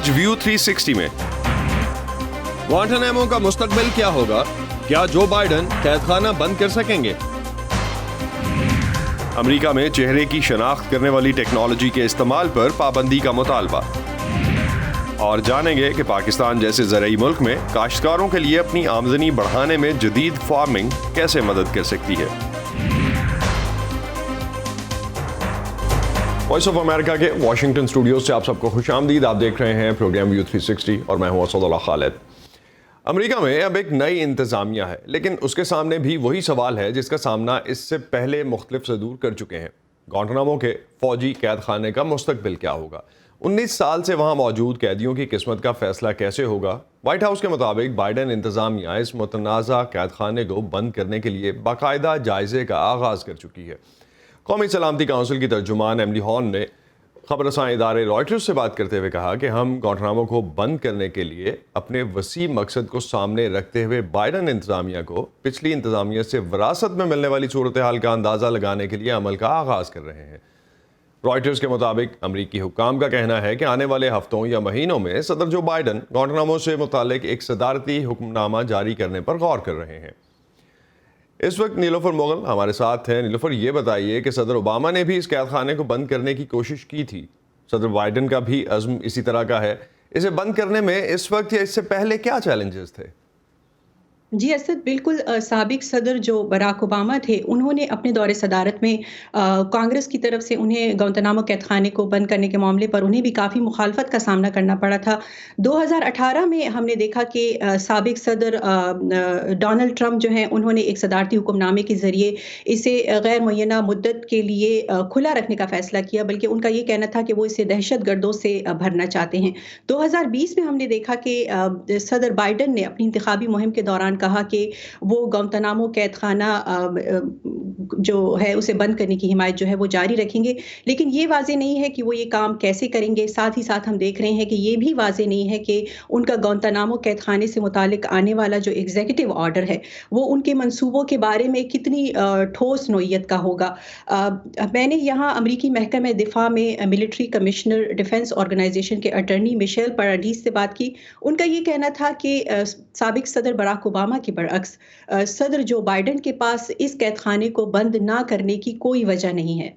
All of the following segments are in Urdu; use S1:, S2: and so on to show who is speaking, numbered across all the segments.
S1: آج ویو 360 میں گوانٹانامو کا مستقبل کیا ہوگا؟ کیا جو بائیڈن قید خانہ بند کر سکیں گے؟ امریکہ میں چہرے کی شناخت کرنے والی ٹیکنالوجی کے استعمال پر پابندی کا مطالبہ، اور جانیں گے کہ پاکستان جیسے زرعی ملک میں کاشتکاروں کے لیے اپنی آمدنی بڑھانے میں جدید فارمنگ کیسے مدد کر سکتی ہے۔ وائس آف امریکہ کے واشنگٹن اسٹوڈیوز سے آپ سب کو خوش آمدید۔ آپ دیکھ رہے ہیں پروگرام ویو 360 اور میں ہوں اسد اللہ خالد۔ امریکہ میں اب ایک نئی انتظامیہ ہے، لیکن اس کے سامنے بھی وہی سوال ہے جس کا سامنا اس سے پہلے مختلف صدور کر چکے ہیں۔ گوانٹانامو کے فوجی قید خانے کا مستقبل کیا ہوگا؟ 19 سال سے وہاں موجود قیدیوں کی قسمت کا فیصلہ کیسے ہوگا؟ وائٹ ہاؤس کے مطابق بائیڈن انتظامیہ اس متنازع قید خانے کو بند کرنے کے لیے باقاعدہ جائزے کا آغاز کر چکی ہے۔ قومی سلامتی کونسل کی ترجمان ایملی ہارن نے خبر رساں ادارے رائٹرز سے بات کرتے ہوئے کہا کہ ہم گوانٹانامو کو بند کرنے کے لیے اپنے وسیع مقصد کو سامنے رکھتے ہوئے بائیڈن انتظامیہ کو پچھلی انتظامیہ سے وراثت میں ملنے والی صورتحال کا اندازہ لگانے کے لیے عمل کا آغاز کر رہے ہیں۔ رائٹرز کے مطابق امریکی حکام کا کہنا ہے کہ آنے والے ہفتوں یا مہینوں میں صدر جو بائیڈن گوانٹانامو سے متعلق ایک صدارتی حکم نامہ جاری کرنے پر غور کر رہے ہیں۔ اس وقت نیلوفر مغل ہمارے ساتھ ہیں۔ نیلوفر، یہ بتائیے کہ صدر اوباما نے بھی اس قید خانے کو بند کرنے کی کوشش کی تھی، صدر بائیڈن کا بھی عزم اسی طرح کا ہے، اسے بند کرنے میں اس وقت یا اس سے پہلے کیا چیلنجز تھے؟
S2: جی اسد، بالکل سابق صدر جو براک اوباما تھے، انہوں نے اپنے دور صدارت میں کانگریس کی طرف سے انہیں گوانٹانامو قید خانے کو بند کرنے کے معاملے پر انہیں بھی کافی مخالفت کا سامنا کرنا پڑا تھا۔ 2018 میں ہم نے دیکھا کہ سابق صدر ڈونلڈ ٹرمپ جو ہیں، انہوں نے ایک صدارتی حکم نامے کے ذریعے اسے غیر معینہ مدت کے لیے کھلا رکھنے کا فیصلہ کیا، بلکہ ان کا یہ کہنا تھا کہ وہ اسے دہشت گردوں سے بھرنا چاہتے ہیں۔ 2020 میں ہم نے دیکھا کہ صدر بائیڈن نے اپنی انتخابی مہم کے دوران کہا کہ وہ گوانٹانامو قید خانہ جو ہے اسے بند کرنے کی حمایت جو ہے وہ جاری رکھیں گے، لیکن یہ واضح نہیں ہے کہ وہ یہ کام کیسے کریں گے۔ ساتھ ہی ساتھ ہم دیکھ رہے ہیں کہ یہ بھی واضح نہیں ہے کہ ان کا گوانٹانامو قید خانے سے متعلق آنے والا جو ایگزیکٹو آرڈر ہے وہ ان کے منصوبوں کے بارے میں کتنی ٹھوس نوعیت کا ہوگا۔ میں نے یہاں امریکی محکمہ دفاع میں ملٹری کمشنر ڈیفنس آرگنائزیشن کے اٹرنی میشیل پاراڈیس سے بات کی۔ ان کا یہ کہنا تھا کہ سابق صدر براک اوباما کے برعکس صدر جو بائیڈن کے پاس اس قید خانے کو بند نہ کرنے کی کوئی وجہ نہیں ہے۔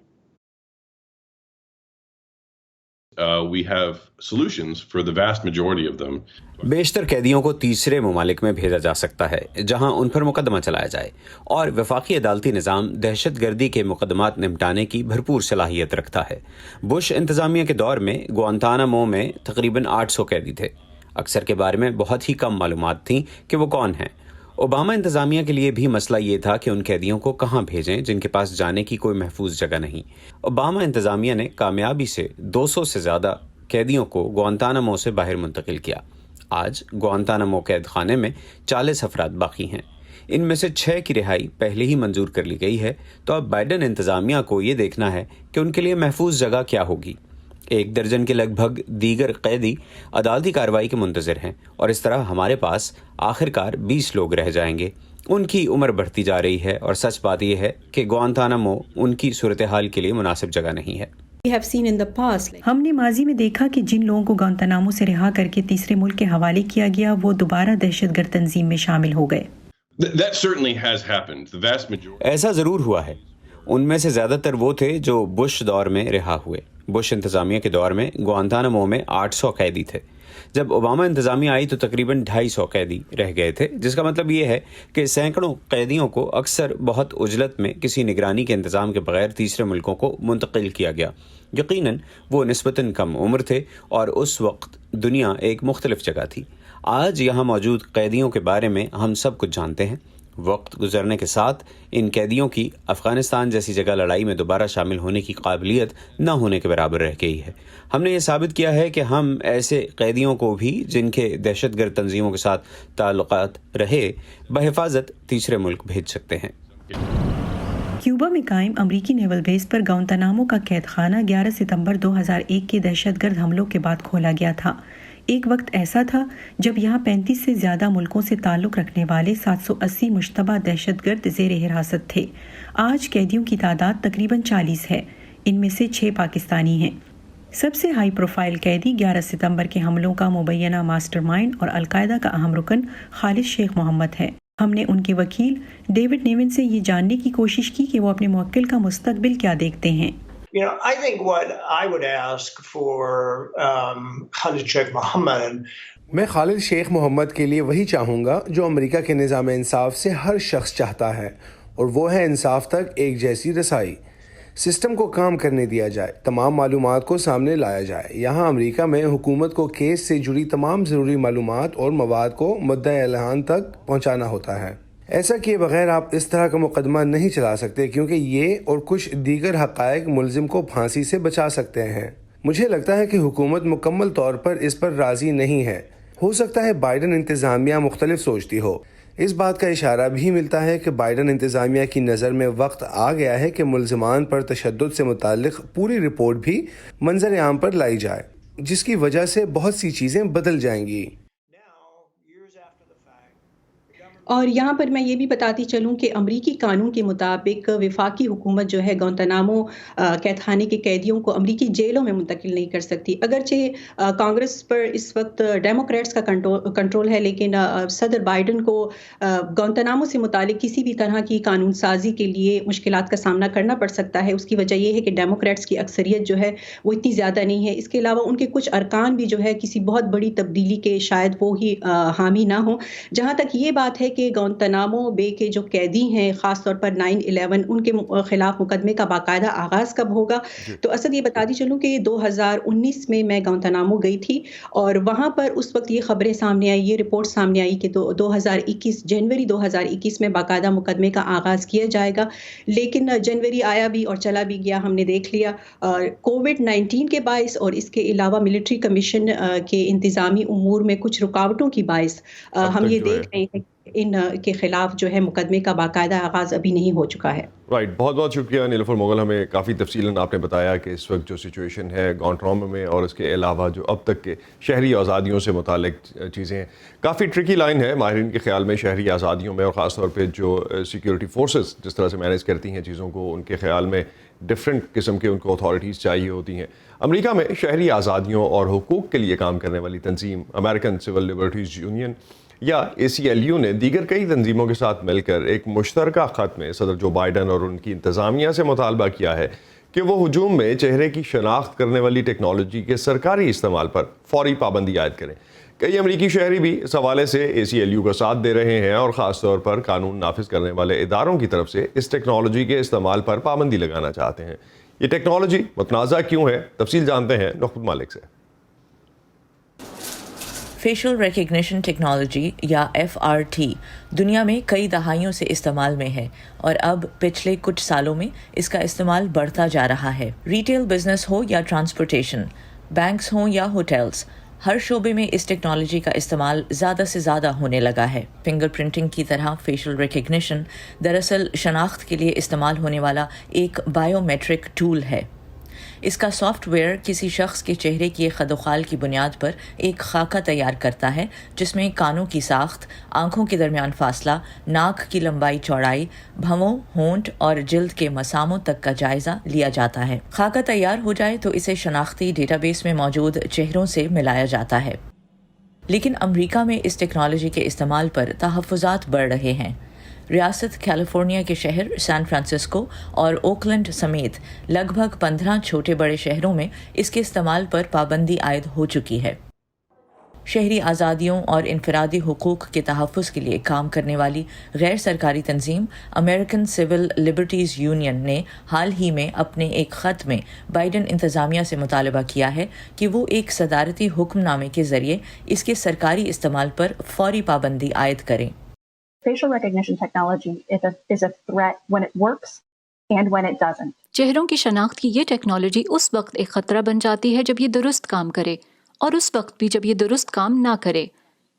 S3: We have solutions for the vast majority of them.
S4: بیشتر قیدیوں کو تیسرے ممالک میں بھیجا جا سکتا ہے جہاں ان پر مقدمہ چلایا جائے، اور وفاقی عدالتی نظام دہشت گردی کے مقدمات نمٹانے کی بھرپور صلاحیت رکھتا ہے۔ بش انتظامیہ کے دور میں گوانٹانامو میں تقریباً 800 قیدی تھے، اکثر کے بارے میں بہت ہی کم معلومات تھیں کہ وہ کون ہیں۔ اوباما انتظامیہ کے لیے بھی مسئلہ یہ تھا کہ ان قیدیوں کو کہاں بھیجیں جن کے پاس جانے کی کوئی محفوظ جگہ نہیں۔ اوباما انتظامیہ نے کامیابی سے 200 سے زیادہ قیدیوں کو گوانٹانامو سے باہر منتقل کیا۔ آج گوانٹانامو قید خانے میں 40 افراد باقی ہیں، ان میں سے 6 کی رہائی پہلے ہی منظور کر لی گئی ہے۔ تو اب بائیڈن انتظامیہ کو یہ دیکھنا ہے کہ ان کے لیے محفوظ جگہ کیا ہوگی۔ 1 درجن کے لگ بھگ دیگر قیدی عدالتی کارروائی کے منتظر ہیں، اور اس طرح ہمارے پاس آخر کار 20 لوگ رہ جائیں گے۔ ان کی عمر بڑھتی جا رہی ہے، اور سچ بات یہ ہے کہ گوانٹانامو ان کی صورتحال کے لیے مناسب جگہ نہیں ہے۔
S5: ہم نے ماضی میں دیکھا کہ جن لوگوں کو گوانٹانامو سے رہا کر کے تیسرے ملک کے حوالے کیا گیا وہ دوبارہ دہشت گرد تنظیم میں شامل ہو گئے۔
S4: ایسا ضرور ہوا ہے۔ ان میں سے زیادہ تر وہ تھے جو بش دور میں رہا ہوئے۔ بش انتظامیہ کے دور میں گوانٹانامو میں 800 قیدی تھے۔ جب اوباما انتظامیہ آئی تو تقریباً 250 قیدی رہ گئے تھے، جس کا مطلب یہ ہے کہ سینکڑوں قیدیوں کو اکثر بہت عجلت میں کسی نگرانی کے انتظام کے بغیر تیسرے ملکوں کو منتقل کیا گیا۔ یقیناً وہ نسبتاً کم عمر تھے، اور اس وقت دنیا ایک مختلف جگہ تھی۔ آج یہاں موجود قیدیوں کے بارے میں ہم سب کچھ جانتے ہیں۔ وقت گزرنے کے ساتھ ان قیدیوں کی افغانستان جیسی جگہ لڑائی میں دوبارہ شامل ہونے کی قابلیت نہ ہونے کے برابر رہ گئی ہے۔ ہم نے یہ ثابت کیا ہے کہ ہم ایسے قیدیوں کو بھی جن کے دہشت گرد تنظیموں کے ساتھ تعلقات رہے بحفاظت تیسرے ملک بھیج سکتے ہیں۔
S5: کیوبا میں قائم امریکی نیول بیس پر گوانٹانامو کا قید خانہ 11 ستمبر 2001 کے دہشت گرد حملوں کے بعد کھولا گیا تھا۔ ایک وقت ایسا تھا جب یہاں 35 سے زیادہ ملکوں سے تعلق رکھنے والے 780 مشتبہ دہشت گرد زیر حراست تھے۔ آج قیدیوں کی تعداد تقریباً 40 ہے، ان میں سے 6 پاکستانی ہیں۔ سب سے ہائی پروفائل قیدی 11 ستمبر کے حملوں کا مبینہ ماسٹر مائنڈ اور القاعدہ کا اہم رکن خالد شیخ محمد ہے۔ ہم نے ان کے وکیل ڈیوڈ نیون سے یہ جاننے کی کوشش کی کہ وہ اپنے موکل کا مستقبل کیا دیکھتے ہیں۔
S6: I think what I would ask for Khalid Sheikh Mohammed.
S7: میں خالد شیخ محمد کے لیے وہی چاہوں گا جو امریکہ کے نظام انصاف سے ہر شخص چاہتا ہے، اور وہ ہے انصاف تک ایک جیسی رسائی۔ سسٹم کو کام کرنے دیا جائے، تمام معلومات کو سامنے لایا جائے۔ یہاں امریکہ میں حکومت کو کیس سے جڑی تمام ضروری معلومات اور مواد کو مدعی اعلان تک پہنچانا ہوتا ہے۔ ایسا کیے بغیر آپ اس طرح کا مقدمہ نہیں چلا سکتے، کیونکہ یہ اور کچھ دیگر حقائق ملزم کو پھانسی سے بچا سکتے ہیں۔ مجھے لگتا ہے کہ حکومت مکمل طور پر اس پر راضی نہیں ہے۔ ہو سکتا ہے بائیڈن انتظامیہ مختلف سوچتی ہو۔ اس بات کا اشارہ بھی ملتا ہے کہ بائیڈن انتظامیہ کی نظر میں وقت آ گیا ہے کہ ملزمان پر تشدد سے متعلق پوری رپورٹ بھی منظر عام پر لائی جائے، جس کی وجہ سے بہت سی چیزیں بدل جائیں گی۔
S2: اور یہاں پر میں یہ بھی بتاتی چلوں کہ امریکی قانون کے مطابق وفاقی حکومت جو ہے گوانتانامو قید خانے کے قیدیوں کو امریکی جیلوں میں منتقل نہیں کر سکتی۔ اگرچہ کانگریس پر اس وقت ڈیموکریٹس کا کنٹرول ہے، لیکن صدر بائیڈن کو گوانتانامو سے متعلق کسی بھی طرح کی قانون سازی کے لیے مشکلات کا سامنا کرنا پڑ سکتا ہے۔ اس کی وجہ یہ ہے کہ ڈیموکریٹس کی اکثریت جو ہے وہ اتنی زیادہ نہیں ہے۔ اس کے علاوہ ان کے کچھ ارکان بھی جو ہے کسی بہت بڑی تبدیلی کے شاید وہ ہی حامی نہ ہوں۔ جہاں تک یہ بات ہے کہ گوانتانامو بے کے جو قیدی ہیں، خاص طور پر 9/11 ان کے خلاف مقدمے کا باقاعدہ آغاز کب ہوگا، تو اسد یہ بتاتی چلوں کہ 2019 میں گوانتانامو گئی تھی، اور وہاں پر اس وقت یہ خبریں سامنے آئی، یہ رپورٹ سامنے آئی کہ 2021 جنوری 2021 میں باقاعدہ مقدمے کا آغاز کیا جائے گا، لیکن جنوری آیا بھی اور چلا بھی گیا، ہم نے دیکھ لیا کووڈ-19 کے باعث اور اس کے علاوہ ملٹری کمیشن کے انتظامی امور میں کچھ رکاوٹوں کی باعث ہم یہ دیکھ رہے ہیں ان کے خلاف جو ہے مقدمے کا باقاعدہ آغاز ابھی نہیں ہو چکا ہے۔
S1: رائٹ، بہت بہت شکریہ نیلوفر مغل، ہمیں کافی تفصیلاً آپ نے بتایا کہ اس وقت جو سچویشن ہے گوانتانامو میں، اور اس کے علاوہ جو اب تک کے شہری آزادیوں سے متعلق چیزیں ہیں، کافی ٹرکی لائن ہے ماہرین کے خیال میں شہری آزادیوں میں، اور خاص طور پہ جو سیکیورٹی فورسز جس طرح سے مینیج کرتی ہیں چیزوں کو، ان کے خیال میں ڈفرینٹ قسم کے ان کو اتھارٹیز چاہیے ہوتی ہیں۔ امریکہ میں شہری آزادیوں اور حقوق کے لیے کام کرنے والی تنظیم امریکن سول لبرٹیز یونین یا ACLU نے دیگر کئی تنظیموں کے ساتھ مل کر ایک مشترکہ خط میں صدر جو بائیڈن اور ان کی انتظامیہ سے مطالبہ کیا ہے کہ وہ ہجوم میں چہرے کی شناخت کرنے والی ٹیکنالوجی کے سرکاری استعمال پر فوری پابندی عائد کریں۔ کئی امریکی شہری بھی اس حوالے سے ACLU کا ساتھ دے رہے ہیں، اور خاص طور پر قانون نافذ کرنے والے اداروں کی طرف سے اس ٹیکنالوجی کے استعمال پر پابندی لگانا چاہتے ہیں۔ یہ ٹیکنالوجی متنازع کیوں ہے، تفصیل جانتے ہیں نخبت مالک سے۔
S8: فیشل ریکگنیشن ٹیکنالوجی یا FRT دنیا میں کئی دہائیوں سے استعمال میں ہے، اور اب پچھلے کچھ سالوں میں اس کا استعمال بڑھتا جا رہا ہے۔ ریٹیل بزنس ہو یا ٹرانسپورٹیشن، بینکس ہوں یا ہوٹلز، ہر شعبے میں اس ٹیکنالوجی کا استعمال زیادہ سے زیادہ ہونے لگا ہے۔ فنگر پرنٹنگ کی طرح فیشل ریکگنیشن دراصل شناخت کے لیے استعمال ہونے والا ایک بائیو میٹرک ٹول ہے۔ اس کا سافٹ ویئر کسی شخص کے چہرے کی خد و خال کی بنیاد پر ایک خاکہ تیار کرتا ہے، جس میں کانوں کی ساخت، آنکھوں کے درمیان فاصلہ، ناک کی لمبائی چوڑائی، بھووں، ہونٹ اور جلد کے مساموں تک کا جائزہ لیا جاتا ہے۔ خاکہ تیار ہو جائے تو اسے شناختی ڈیٹا بیس میں موجود چہروں سے ملایا جاتا ہے۔ لیکن امریکہ میں اس ٹیکنالوجی کے استعمال پر تحفظات بڑھ رہے ہیں۔ ریاست کیلیفورنیا کے شہر سان فرانسسکو اور اوکلینڈ سمیت لگ بھگ 15 چھوٹے بڑے شہروں میں اس کے استعمال پر پابندی عائد ہو چکی ہے۔ شہری آزادیوں اور انفرادی حقوق کے تحفظ کے لیے کام کرنے والی غیر سرکاری تنظیم امریکن سول لبرٹیز یونین نے حال ہی میں اپنے ایک خط میں بائیڈن انتظامیہ سے مطالبہ کیا ہے کہ وہ ایک صدارتی حکم نامے کے ذریعے اس کے سرکاری استعمال پر فوری پابندی عائد کریں۔
S9: Facial recognition technology is a threat when it works and when it doesn't.
S10: چہروں کی شناخت کی یہ ٹیکنالوجی اس وقت ایک خطرہ بن جاتی ہے جب یہ درست کام کرے، اور اس وقت بھی جب یہ درست کام نہ کرے۔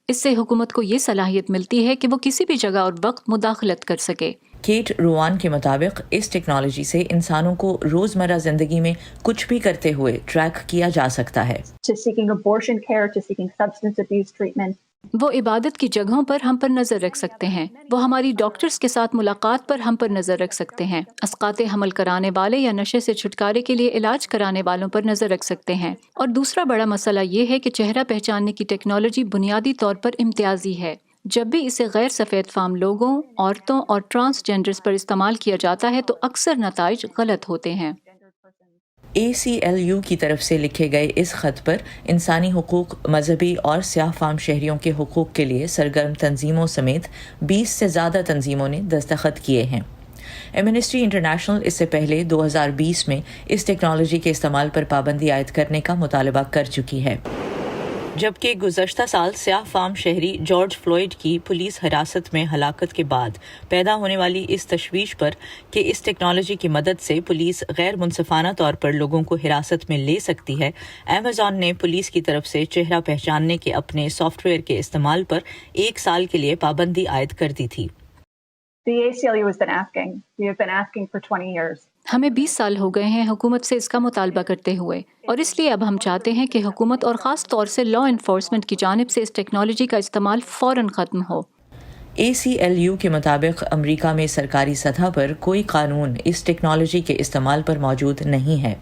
S10: اس سے حکومت کو یہ صلاحیت ملتی ہے کہ وہ کسی بھی جگہ اور وقت مداخلت کر سکے۔
S8: کیٹ روان کے مطابق اس ٹیکنالوجی سے انسانوں کو روزمرہ زندگی میں کچھ بھی کرتے ہوئے ٹریک کیا جا سکتا ہے۔
S9: To seeking abortion care, to seeking substance abuse treatment.
S10: وہ عبادت کی جگہوں پر ہم پر نظر رکھ سکتے ہیں، وہ ہماری ڈاکٹرز کے ساتھ ملاقات پر ہم پر نظر رکھ سکتے ہیں، اسقاط حمل کرانے والے یا نشے سے چھٹکارے کے لیے علاج کرانے والوں پر نظر رکھ سکتے ہیں۔ اور دوسرا بڑا مسئلہ یہ ہے کہ چہرہ پہچاننے کی ٹیکنالوجی بنیادی طور پر امتیازی ہے۔ جب بھی اسے غیر سفید فام لوگوں، عورتوں اور ٹرانسجینڈرز پر استعمال کیا جاتا ہے تو اکثر نتائج غلط ہوتے ہیں۔
S8: ACLU کی طرف سے لکھے گئے اس خط پر انسانی حقوق، مذہبی اور سیاہ فام شہریوں کے حقوق کے لیے سرگرم تنظیموں سمیت 20 سے زیادہ تنظیموں نے دستخط کیے ہیں۔ ایمنسٹی انٹرنیشنل اس سے پہلے 2020 میں اس ٹیکنالوجی کے استعمال پر پابندی عائد کرنے کا مطالبہ کر چکی ہے، جبکہ گزشتہ سال سیاہ فام شہری جارج فلوئڈ کی پولیس حراست میں ہلاکت کے بعد پیدا ہونے والی اس تشویش پر کہ اس ٹیکنالوجی کی مدد سے پولیس غیر منصفانہ طور پر لوگوں کو حراست میں لے سکتی ہے، ایمیزون نے پولیس کی طرف سے چہرہ پہچاننے کے اپنے سافٹ ویئر کے استعمال پر 1 سال کے لیے پابندی عائد کر دی تھی۔
S9: The ACLU has been asking. We have been asking for 20 years.
S10: ہمیں 20 سال ہو گئے ہیں حکومت سے اس کا مطالبہ کرتے ہوئے، اور اس لیے اب ہم چاہتے ہیں کہ حکومت اور خاص طور سے لا انفورسمنٹ کی جانب سے اس ٹیکنالوجی کا استعمال فوراً ختم ہو۔
S8: ACLU کے مطابق امریکہ میں سرکاری سطح پر کوئی قانون اس ٹیکنالوجی کے استعمال پر موجود نہیں ہے،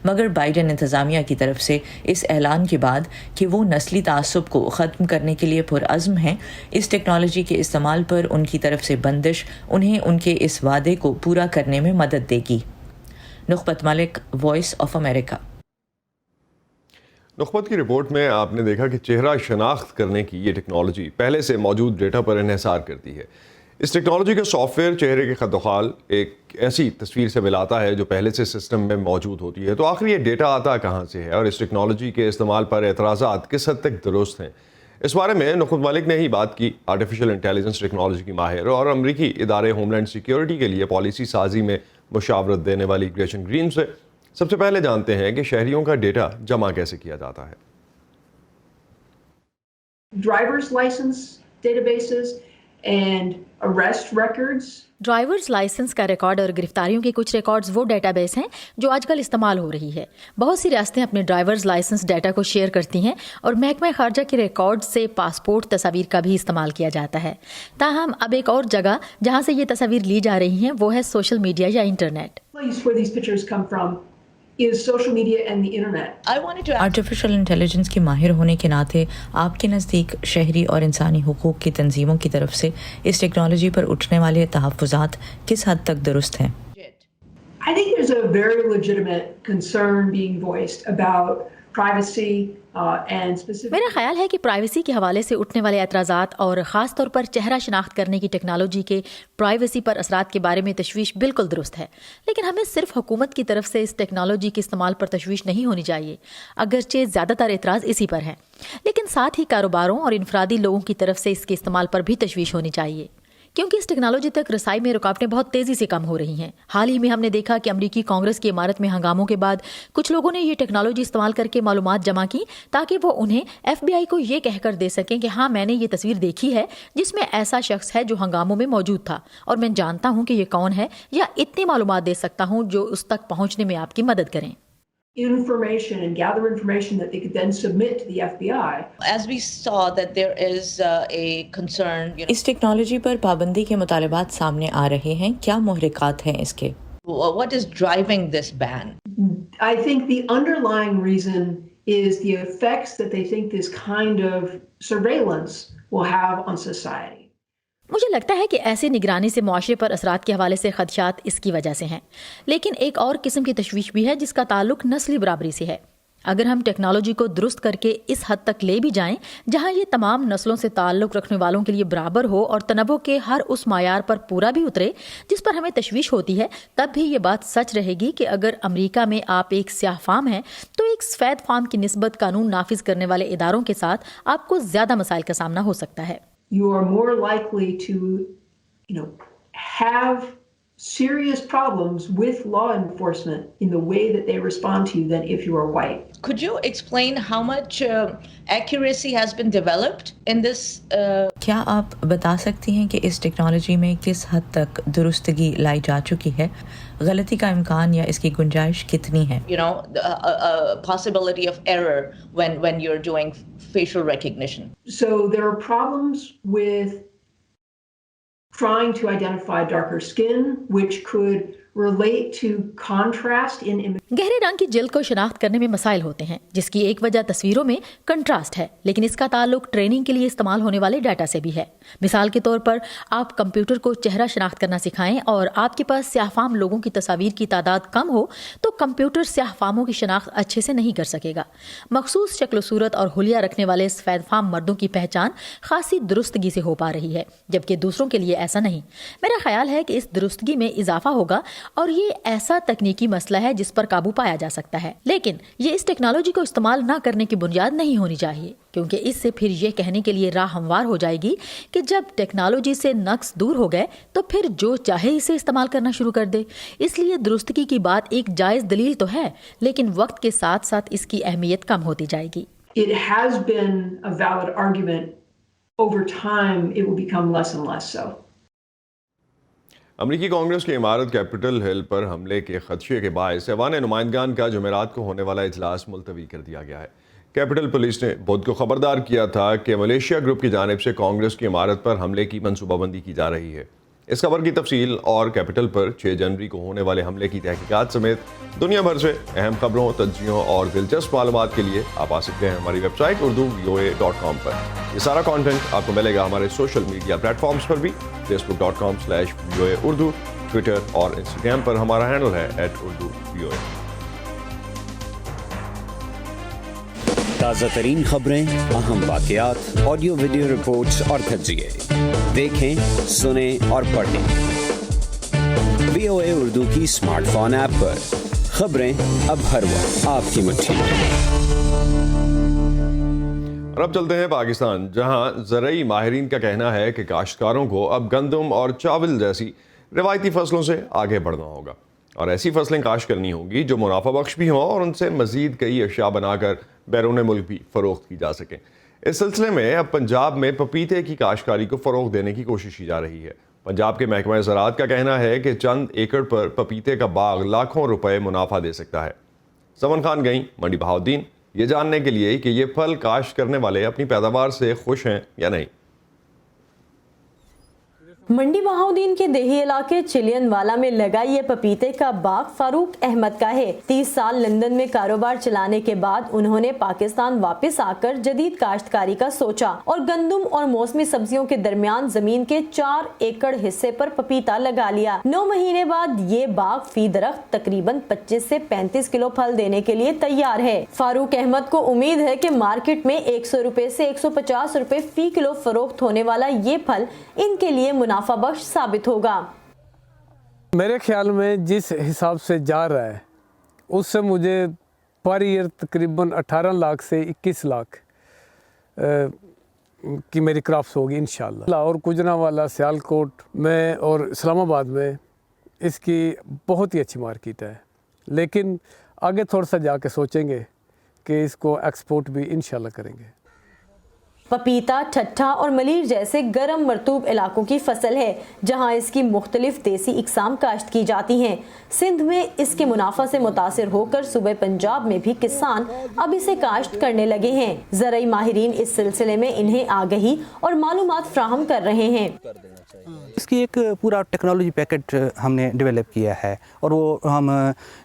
S8: مگر بائیڈن انتظامیہ کی طرف سے اس اعلان کے بعد کہ وہ نسلی تعصب کو ختم کرنے کے لیے پرعزم ہیں، اس ٹیکنالوجی کے استعمال پر ان کی طرف سے بندش انہیں ان کے اس وعدے کو پورا کرنے میں مدد دے گی۔ نخبت ملک، وائس آف امریکہ۔
S1: نخبت کی رپورٹ میں آپ نے دیکھا کہ چہرہ شناخت کرنے کی یہ ٹیکنالوجی پہلے سے موجود ڈیٹا پر انحصار کرتی ہے۔ اس ٹیکنالوجی کا سافٹ ویئر چہرے کے خط و خال ایک ایسی تصویر سے ملاتا ہے جو پہلے سے سسٹم میں موجود ہوتی ہے۔ تو آخر یہ ڈیٹا آتا کہاں سے ہے اور اس ٹیکنالوجی کے استعمال پر اعتراضات کس حد تک درست ہیں؟ اس بارے میں نخبت ملک نے ہی بات کی آرٹیفیشل انٹیلیجنس ٹیکنالوجی کی ماہر اور امریکی ادارے ہوم لینڈ سیکیورٹی کے لیے پالیسی سازی میں مشاورت دینے والی گریشن گرین سے۔ سب سے پہلے جانتے ہیں کہ شہریوں کا ڈیٹا جمع کیسے کیا جاتا ہے۔
S11: Drivers licence databases and arrest records.
S12: Drivers licence کا ریکارڈ اور گرفتاریوں کے کچھ ریکارڈز وہ ڈیٹا بیس ہیں جو آج کل استعمال ہو رہی ہے۔ بہت سی ریاستیں اپنے ڈرائیورز لائسنس ڈیٹا کو شیئر کرتی ہیں اور محکمہ خارجہ کے ریکارڈ سے پاسپورٹ تصاویر کا بھی استعمال کیا جاتا ہے۔ تاہم اب ایک اور جگہ جہاں سے یہ تصاویر لی جا رہی ہیں وہ ہے سوشل میڈیا یا انٹرنیٹ۔
S8: آرٹیفیشل انٹیلیجنس کی ماہر ہونے کے ناطے آپ کے نزدیک شہری اور انسانی حقوق کی تنظیموں کی طرف سے اس ٹیکنالوجی پر اٹھنے والے تحفظات کس حد تک درست ہیں؟
S11: I think there's a very legitimate concern being voiced about privacy and specific.
S12: میرا خیال ہے کہ پرائیویسی کے حوالے سے اٹھنے والے اعتراضات اور خاص طور پر چہرہ شناخت کرنے کی ٹیکنالوجی کے پرائیویسی پر اثرات کے بارے میں تشویش بالکل درست ہے، لیکن ہمیں صرف حکومت کی طرف سے اس ٹیکنالوجی کے استعمال پر تشویش نہیں ہونی چاہیے، اگرچہ زیادہ تر اعتراض اسی پر ہیں، لیکن ساتھ ہی کاروباروں اور انفرادی لوگوں کی طرف سے اس کے استعمال پر بھی تشویش ہونی چاہیے، کیونکہ اس ٹیکنالوجی تک رسائی میں رکاوٹیں بہت تیزی سے کم ہو رہی ہیں۔ حال ہی میں ہم نے دیکھا کہ امریکی کانگریس کی عمارت میں ہنگاموں کے بعد کچھ لوگوں نے یہ ٹیکنالوجی استعمال کر کے معلومات جمع کی تاکہ وہ انہیں FBI کو یہ کہہ کر دے سکیں کہ ہاں میں نے یہ تصویر دیکھی ہے جس میں ایسا شخص ہے جو ہنگاموں میں موجود تھا اور میں جانتا ہوں کہ یہ کون ہے، یا اتنی معلومات دے سکتا ہوں جو اس تک پہنچنے میں آپ کی مدد کریں۔
S11: Information and gather information that they could then submit to the FBI.
S8: As we saw that there is a concern. اس ٹیکنالوجی پر پابندی کے مطالبات سامنے آ رہے ہیں، کیا محرکات ہیں اس کے؟ What is driving this ban?
S11: I think the underlying reason is the effects that they think this kind of surveillance will have on society.
S12: مجھے لگتا ہے کہ ایسی نگرانی سے معاشرے پر اثرات کے حوالے سے خدشات اس کی وجہ سے ہیں، لیکن ایک اور قسم کی تشویش بھی ہے جس کا تعلق نسلی برابری سے ہے۔ اگر ہم ٹیکنالوجی کو درست کر کے اس حد تک لے بھی جائیں جہاں یہ تمام نسلوں سے تعلق رکھنے والوں کے لیے برابر ہو اور تنوع کے ہر اس معیار پر پورا بھی اترے جس پر ہمیں تشویش ہوتی ہے، تب بھی یہ بات سچ رہے گی کہ اگر امریکہ میں آپ ایک سیاہ فام ہیں تو ایک سفید فام کی نسبت قانون نافذ کرنے والے اداروں کے ساتھ آپ کو زیادہ مسائل کا سامنا ہو سکتا ہے۔
S11: You are more likely to, have serious problems with law enforcement in the way that they respond to you than if you are white.
S8: Could you explain how much accuracy has been developed in this? کیا آپ بتا سکتی ہیں کہ اس ٹیکنالوجی میں کس حد تک درستگی لائی جا چکی ہے؟ غلطی کا امکان یا اس کی گنجائش کتنی ہے؟ You know, possibility of error when you're doing facial recognition.
S11: So there are problems with trying to identify darker skin, which could relate to contrast in images.
S12: گہرے رنگ کی جلد کو شناخت کرنے میں مسائل ہوتے ہیں، جس کی ایک وجہ تصویروں میں کنٹراسٹ ہے، لیکن اس کا تعلق ٹریننگ کے لیے استعمال ہونے والے ڈیٹا سے بھی ہے۔ مثال کے طور پر آپ کمپیوٹر کو چہرہ شناخت کرنا سکھائیں اور آپ کے پاس سیاہ فام لوگوں کی تصاویر کی تعداد کم ہو تو کمپیوٹر سیاہ فاموں کی شناخت اچھے سے نہیں کر سکے گا۔ مخصوص شکل و صورت اور حلیہ رکھنے والے سفید فام مردوں کی پہچان خاصی درستگی سے ہو پا رہی ہے، جبکہ دوسروں کے لیے ایسا نہیں۔ میرا خیال ہے کہ اس درستگی میں اضافہ ہوگا اور یہ ایسا تکنیکی مسئلہ ہے جس پر قابو پایا جا سکتا ہے، لیکن یہ اس ٹیکنالوجی کو استعمال نہ کرنے کی بنیاد نہیں ہونی چاہیے، کیونکہ اس سے پھر یہ کہنے کے لیے راہ ہموار ہو جائے گی کہ جب ٹیکنالوجی سے نقص دور ہو گئے تو پھر جو چاہے اسے استعمال کرنا شروع کر دے۔ اس لیے درستگی کی بات ایک جائز دلیل تو ہے، لیکن وقت کے ساتھ ساتھ اس کی اہمیت کم ہوتی جائے گی۔
S11: It has been a valid argument. Over time, it will become less and less so.
S1: امریکی کانگریس کی عمارت کیپٹل ہل پر حملے کے خدشے کے باعث ایوان نمائندگان کا جمعرات کو ہونے والا اجلاس ملتوی کر دیا گیا ہے۔ کیپٹل پولیس نے بدھ کو خبردار کیا تھا کہ ملیشیا گروپ کی جانب سے کانگریس کی عمارت پر حملے کی منصوبہ بندی کی جا رہی ہے۔ اس خبر کی تفصیل اور کیپٹل پر 6 جنوری کو ہونے والے حملے کی تحقیقات سمیت دنیا بھر سے اہم خبروں، تجزیوں اور دلچسپ معلومات کے لیے آپ آ سکتے ہیں ہماری ویب سائٹ urduvoa.com پر۔ یہ سارا کانٹینٹ آپ کو ملے گا ہمارے سوشل میڈیا پلیٹ فارمز پر بھی، facebook.com/VOA Urdu، ٹویٹر اور انسٹاگرام پر ہمارا ہینڈل ہے @urduvoa۔
S4: تازہ ترین خبریں، اہم واقعات، آڈیو ویڈیو رپورٹس اور تجزیے دیکھیں، سنیں اور پڑھیں VOA اردو کی اسمارٹ فون ایپ پر۔ خبریں اب ہر وقت آپ کی مٹھی میں۔
S1: اور اب چلتے ہیں پاکستان، جہاں زرعی ماہرین کا کہنا ہے کہ کاشتکاروں کو اب گندم اور چاول جیسی روایتی فصلوں سے آگے بڑھنا ہوگا اور ایسی فصلیں کاشت کرنی ہوگی جو منافع بخش بھی ہوں اور ان سے مزید کئی اشیاء بنا کر بیرون ملک بھی فروخت کی جا سکیں۔ اس سلسلے میں اب پنجاب میں پپیتے کی کاشتکاری کو فروغ دینے کی کوشش کی جا رہی ہے۔ پنجاب کے محکمہ زراعت کا کہنا ہے کہ چند ایکڑ پر پپیتے کا باغ لاکھوں روپے منافع دے سکتا ہے۔ سمن خان گئیں منڈی بہاؤالدین یہ جاننے کے لیے کہ یہ پھل کاشت کرنے والے اپنی پیداوار سے خوش ہیں یا نہیں۔
S13: منڈی بہاؤالدین کے دیہی علاقے چلین والا میں لگا یہ پپیتے کا باغ فاروق احمد کا ہے۔ 30 سال لندن میں کاروبار چلانے کے بعد انہوں نے پاکستان واپس آ کر جدید کاشتکاری کا سوچا اور گندم اور موسمی سبزیوں کے درمیان زمین کے 4 ایکڑ حصے پر پپیتا لگا لیا۔ 9 مہینے بعد یہ باغ فی درخت تقریباً 25 سے 35 کلو پھل دینے کے لیے تیار ہے۔ فاروق احمد کو امید ہے کہ مارکیٹ میں 100 روپے سے 150 روپے فی کلو فروخت ہونے والا یہ پھل ان کے لیے منافع بخش ثابت ہوگا۔
S14: میرے خیال میں جس حساب سے جا رہا ہے اس سے مجھے پر ایئر تقریباً 18 لاکھ سے 21 لاکھ کی میری کرافٹس ہوگی انشاءاللہ۔ لاہور، گوجرانوالہ، سیالکوٹ میں اور اسلام آباد میں اس کی بہت ہی اچھی مارکیٹ ہے، لیکن آگے تھوڑا سا جا کے سوچیں گے کہ اس کو ایکسپورٹ بھی انشاءاللہ کریں گے۔
S13: پپیتا، ٹھٹھا اور ملیر جیسے گرم مرطوب علاقوں کی فصل ہے جہاں اس کی مختلف دیسی اقسام کاشت کی جاتی ہیں۔ سندھ میں اس کے منافع سے متاثر ہو کر صوبہ پنجاب میں بھی کسان اب اسے کاشت کرنے لگے ہیں۔ زرعی ماہرین اس سلسلے میں انہیں آگہی اور معلومات فراہم کر رہے ہیں۔
S15: اس کی ایک پورا ٹیکنالوجی پیکٹ ہم نے ڈیولپ کیا ہے اور وہ ہم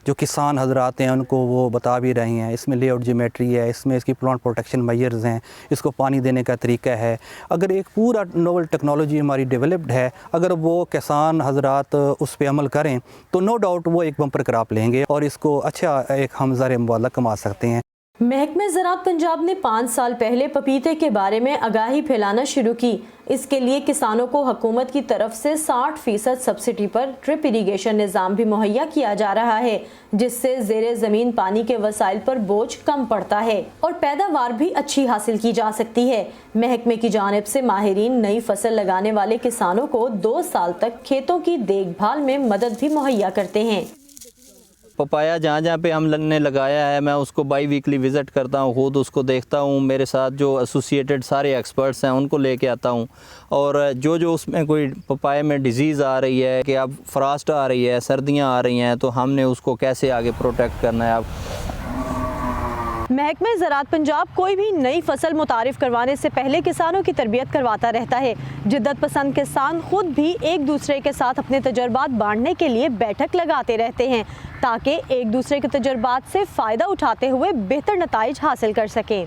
S15: جو کسان حضرات ہیں ان کو وہ بتا بھی رہے ہیں۔ اس میں لے آؤٹ جیومیٹری ہے، اس میں اس کی پلانٹ پروٹیکشن میئرز ہیں، اس کو پانی دینے کا طریقہ ہے۔ اگر ایک پورا نوول ٹیکنالوجی ہماری ڈیولپڈ ہے، اگر وہ کسان حضرات اس پہ عمل کریں تو نو ڈاؤٹ وہ ایک بمپر کراپ لیں گے اور اس کو اچھا ایک ہم زر مبادلہ کما سکتے ہیں۔
S13: محکمہ زراعت پنجاب نے 5 سال پہلے پپیتے کے بارے میں آگاہی پھیلانا شروع کی. اس کے لیے کسانوں کو حکومت کی طرف سے 60% سبسڈی پر ڈرپ اریگیشن نظام بھی مہیا کیا جا رہا ہے، جس سے زیر زمین پانی کے وسائل پر بوجھ کم پڑتا ہے اور پیداوار بھی اچھی حاصل کی جا سکتی ہے. محکمے کی جانب سے ماہرین نئی فصل لگانے والے کسانوں کو 2 سال تک کھیتوں کی دیکھ بھال میں مدد بھی مہیا کرتے ہیں.
S16: پپایا جہاں جہاں پہ ہم نے لگایا ہے میں اس کو بائی ویکلی وزٹ کرتا ہوں، خود اس کو دیکھتا ہوں. میرے ساتھ جو ایسوسیٹڈ سارے ایکسپرٹس ہیں ان کو لے کے آتا ہوں، اور جو اس میں کوئی پپایا میں ڈیزیز آ رہی ہے کہ اب فراسٹ آ رہی ہے، سردیاں آ رہی ہیں، تو ہم نے اس کو کیسے آگے پروٹیکٹ کرنا ہے. اب
S13: محکمہ زراعت پنجاب کوئی بھی نئی فصل متعارف کروانے سے پہلے کسانوں کی تربیت کرواتا رہتا ہے. جدت پسند کسان خود بھی ایک دوسرے کے ساتھ اپنے تجربات بانٹنے کے لیے بیٹھک لگاتے رہتے ہیں تاکہ ایک دوسرے کے تجربات سے فائدہ اٹھاتے ہوئے بہتر نتائج حاصل کر سکیں.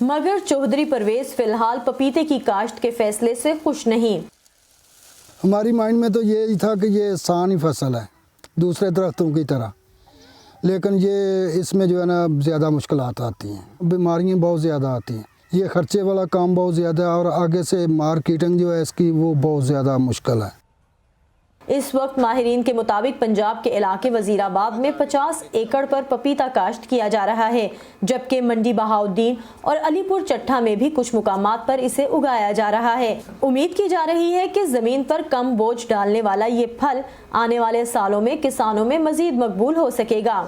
S13: مگر چودھری پرویز فی الحال پپیتے کی کاشت کے فیصلے سے خوش نہیں.
S17: ہماری مائنڈ میں تو یہی تھا کہ یہ آسان ہی فصل ہے دوسرے درختوں کی طرح، لیکن یہ اس میں جو ہے نا زیادہ مشکلات آتی ہیں، بیماریاں بہت زیادہ آتی ہیں، یہ خرچے والا کام بہت زیادہ ہے، اور آگے سے مارکیٹنگ جو ہے اس کی وہ بہت زیادہ مشکل ہے.
S13: اس وقت ماہرین کے مطابق پنجاب کے علاقے وزیر آباد میں 50 ایکڑ پر پپیتا کاشت کیا جا رہا ہے، جبکہ منڈی بہاؤالدین اور علی پور چٹھا میں بھی کچھ مقامات پر اسے اگایا جا رہا ہے. امید کی جا رہی ہے کہ زمین پر کم بوجھ ڈالنے والا یہ پھل آنے والے سالوں میں کسانوں میں مزید مقبول ہو سکے گا.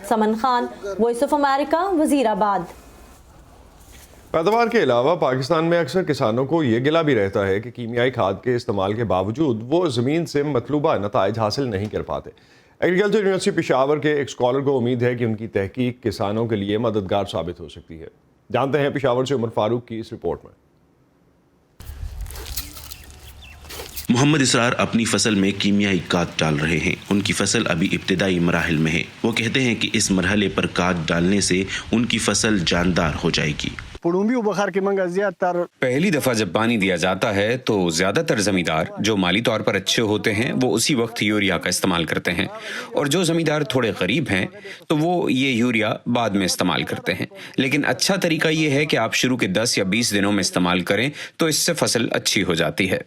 S13: سمن خان، وائس آف امریکہ، وزیر آباد.
S1: پیداوار کے علاوہ پاکستان میں اکثر کسانوں کو یہ گلہ بھی رہتا ہے کہ کیمیائی کھاد کے استعمال کے باوجود وہ زمین سے مطلوبہ نتائج حاصل نہیں کر پاتے. ایگریکلچر یونیورسٹی پشاور کے ایک اسکالر کو امید ہے کہ ان کی تحقیق کسانوں کے لیے مددگار ثابت ہو سکتی ہے. جانتے ہیں پشاور سے عمر فاروق کی اس رپورٹ میں.
S18: محمد اسرار اپنی فصل میں کیمیائی کھاد ڈال رہے ہیں. ان کی فصل ابھی ابتدائی مراحل میں ہے. وہ کہتے ہیں کہ اس مرحلے پر کھاد ڈالنے سے ان کی فصل جاندار ہو جائے گی.
S4: پہلی دفعہ جب پانی دیا جاتا ہے تو زیادہ تر زمیندار جو مالی طور پر اچھے ہوتے ہیں وہ اسی وقت یوریا کا استعمال کرتے ہیں، اور جو زمیندار تھوڑے غریب ہیں تو وہ یہ یوریا بعد میں استعمال کرتے ہیں. لیکن اچھا طریقہ یہ ہے کہ آپ شروع کے 10 یا 20 دنوں میں استعمال کریں تو اس سے فصل اچھی ہو جاتی ہے.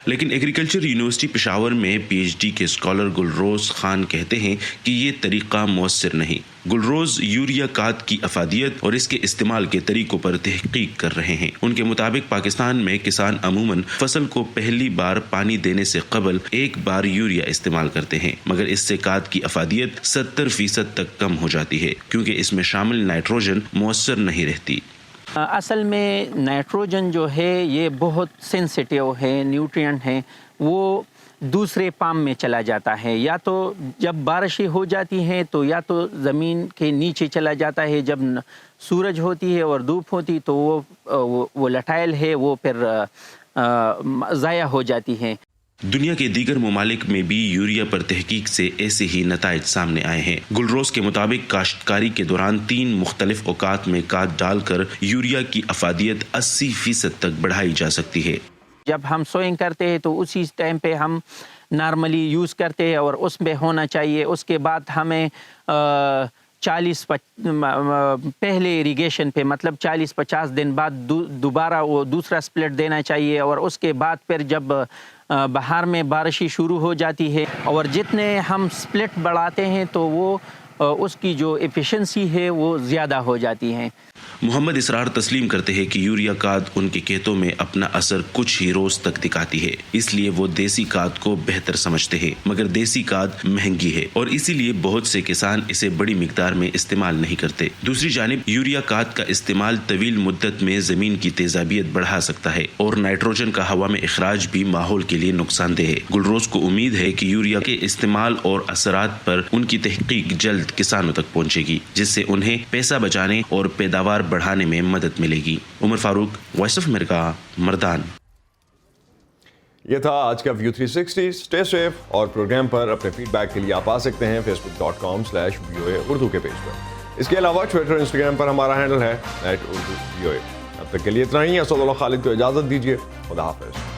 S18: لیکن ایگریکلچر یونیورسٹی پشاور میں پی ایچ ڈی کے اسکالر گلروز خان کہتے ہیں کہ یہ طریقہ مؤثر نہیں. گلروز یوریا کھاد کی افادیت اور اس کے استعمال کے طریقوں پر تحقیق کر رہے ہیں. ان کے مطابق پاکستان میں کسان عموماً فصل کو پہلی بار پانی دینے سے قبل ایک بار یوریا استعمال کرتے ہیں، مگر اس سے کھاد کی افادیت 70% تک کم ہو جاتی ہے کیونکہ اس میں شامل نائٹروجن مؤثر نہیں رہتی.
S19: اصل میں نائٹروجن جو ہے یہ بہت سینسیٹیو ہے، نیوٹرینٹ ہے، وہ دوسرے پام میں چلا جاتا ہے. یا تو جب بارشیں ہو جاتی ہیں تو یا تو زمین کے نیچے چلا جاتا ہے، جب سورج ہوتی ہے اور دھوپ ہوتی تو وہ لٹائل ہے وہ پھر ضائع ہو جاتی ہے.
S18: دنیا کے دیگر ممالک میں بھی یوریا پر تحقیق سے ایسے ہی نتائج سامنے آئے ہیں. گلروز کے مطابق کاشتکاری کے دوران 3 مختلف اوقات میں کھاد ڈال کر یوریا کی افادیت 80% تک بڑھائی جا سکتی ہے.
S19: جب ہم سوئنگ کرتے ہیں تو اسی ٹائم پہ ہم نارملی یوز کرتے ہیں اور اس میں ہونا چاہیے. اس کے بعد ہمیں 40 پہلے اریگیشن پہ مطلب 40-50 دن بعد دوبارہ وہ دوسرا سپلٹ دینا چاہیے، اور اس کے بعد پھر جب بہار میں بارشیں شروع ہو جاتی ہے اور جتنے ہم سپلٹ بڑھاتے ہیں تو وہ اس کی جو ایفیشنسی ہے وہ زیادہ ہو جاتی ہے.
S18: محمد اسرار تسلیم کرتے ہیں کہ یوریا کھاد ان کے کھیتوں میں اپنا اثر کچھ ہی روز تک دکھاتی ہے، اس لیے وہ دیسی کھاد کو بہتر سمجھتے ہیں. مگر دیسی کھاد مہنگی ہے اور اسی لیے بہت سے کسان اسے بڑی مقدار میں استعمال نہیں کرتے. دوسری جانب یوریا کھاد کا استعمال طویل مدت میں زمین کی تیزابیت بڑھا سکتا ہے اور نائٹروجن کا ہوا میں اخراج بھی ماحول کے لیے نقصان دہ ہے. گلروز کو امید ہے کہ یوریا کے استعمال اور اثرات پر ان کی تحقیق جلد کسانوں تک پہنچے گی، جس سے انہیں پیسہ بچانے اور پیداوار بڑھانے میں مدد ملے گی. عمر فاروق، وائس آف امریکہ، مردان.
S1: یہ تھا آج کا ویو 360. اسٹے سیف، اور پروگرام پر اپنے فیڈ بیک کے لیے آپ آ سکتے ہیں facebook.com/VOA اردو کے پیج پر. اس کے علاوہ ٹویٹر انسٹاگرام پر ہمارا ہینڈل ہے @urduvoa. اب تک کے لیے اتنا ہی. اسد اللہ خالد کو اجازت دیجیے. خدا حافظ.